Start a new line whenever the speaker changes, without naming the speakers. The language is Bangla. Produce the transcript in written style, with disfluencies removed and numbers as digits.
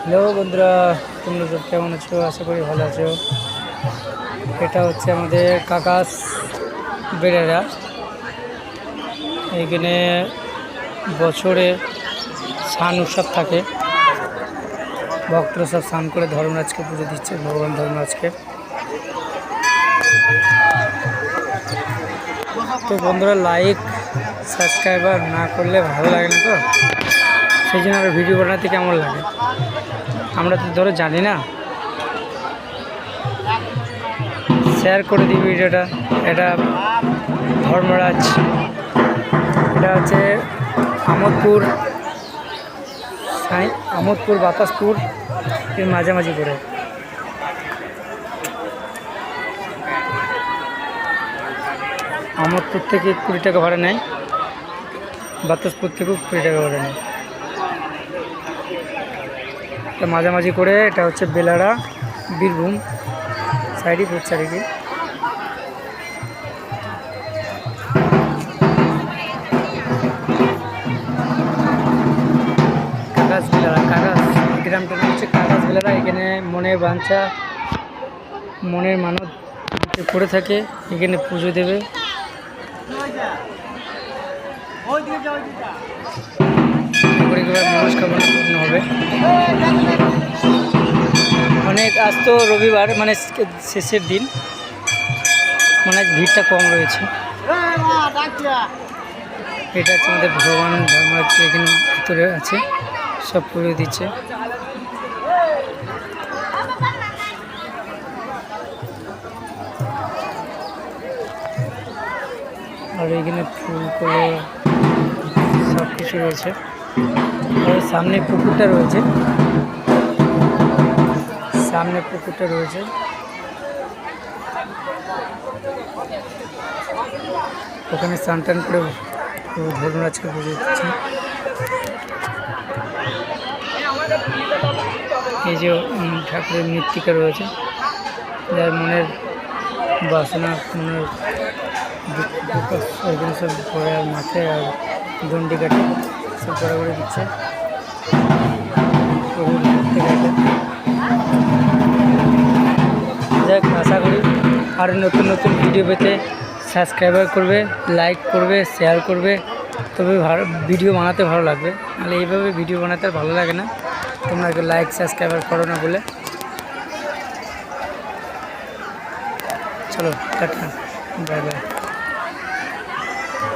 হ্যালো বন্ধুরা, তোমরা সব কেমন আছো? আশা করি ভালো আছো। এটা হচ্ছে আমাদের কাকাস বেড়েরা। এখানে বছরে স্নান উৎসব থাকে। ভক্তরা সব স্নান করে ধর্মরাজকে পুজো দিচ্ছে, ভগবান ধর্মরাজকে। তো বন্ধুরা, লাইক সাবস্ক্রাইবার না করলে ভালো লাগে না, তো সেই জন্য আর ভিডিও বানাতে কেমন লাগে, আমরা তো ধরো জানি না। শেয়ার করে দিই ভিডিওটা। এটা ধর্মরাজ, এটা হচ্ছে আমোদপুর বাতাসপুর এর মাঝামাঝি করে। আমোদপুর থেকে 20 টাকা ভাড়া নেয়, বাতাসপুর থেকেও 20 টাকা ভাড়া নেয়। এটা মাঝামাঝি করে, এটা হচ্ছে বেলাড়া বীরভূম সাইডে পড়ছে আর কি। কাকাস বেলাড়া, কাকাস গ্রামটার নাম হচ্ছে কাকাস বেলাড়া। এখানে মনের বাঞ্ছা, মনের মানত করে থাকে, এখানে পুজো দেবে। মনস্কামনা পূর্ণ হবে। অনেক, আজ তো রবিবার, মানে শেষের দিন, মানে ভিড়টা কম রয়েছে। এটা হচ্ছে আমাদের ভগবান ধর্মরাজ, এখানে ভিতরে আছে, সব পুজো দিচ্ছে। আর এখানে ফুল করে সব কিছু রয়েছে। আর সামনে পুকুরটা রয়েছে, ওখানে স্নান টান করে ধর্মরাজকে পুজো দিচ্ছে। এই যে ঠাকুরের মৃত্তিকা রয়েছে, যার মনের বাসনা, মনের ওইখানে সব ঘোড়া মাথায় আর দণ্ডি কাটে সব ঘোরাঘুরি দিচ্ছে। যাক, আশা করি আর নতুন নতুন ভিডিও পেতে সাবস্ক্রাইবার করবে, লাইক করবে, শেয়ার করবে, তবে ভিডিও বানাতে ভালো লাগবে। নাহলে এইভাবে ভিডিও বানাতে ভালো লাগে না, তোমরা লাইক সাবস্ক্রাইবার করো না বলে। চলো টাটা, বাই বাই।